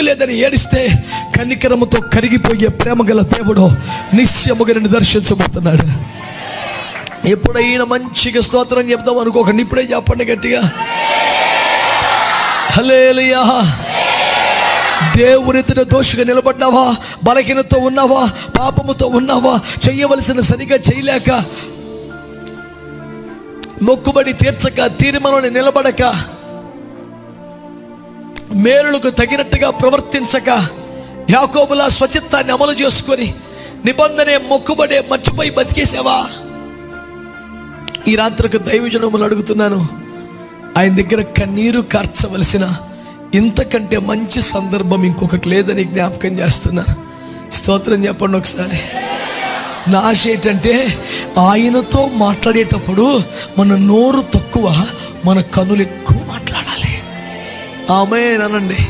లేదని ఏడిస్తే కనికరముతో కరిగిపోయే ప్రేమ గల దేవుడు నిశ్చయముగా నిన్ను దర్శించబోతున్నాడు. ఎప్పుడైనా మంచిగా స్తోత్రం చెప్దాం అనుకోకండి, ఇప్పుడే చెప్పండి గట్టిగా హల్లెలూయా. దేవునితో దోషిగా నిలబడ్డావా, బలహీనతో ఉన్నావా, పాపముతో ఉన్నావా, చేయవలసిన సరిగా చేయలేక, మొక్కుబడి తీర్చక, తీర్మానం నిలబడక, మేలులకు తగినట్టుగా ప్రవర్తించక, యాకోబులా స్వచిత్తాన్ని అమలు చేసుకొని నిబంధనే మొక్కుబడే మర్చిపోయి బతికేసావా? ఈ రాత్రికి దైవజనములు అడుగుతున్నాను, ఆయన దగ్గర కన్నీరు కార్చవలసిన ఇంతకంటే మంచి సందర్భం ఇంకొకటి లేదని జ్ఞాపకం చేస్తున్నాను. స్తోత్రం చెప్పండి ఒకసారి. నా ఆశ ఏంటంటే ఆయనతో మాట్లాడేటప్పుడు మన నోరు తక్కువ, మన కనులు ఎక్కువ మాట్లాడాలి. ఆమేన్ అనండి.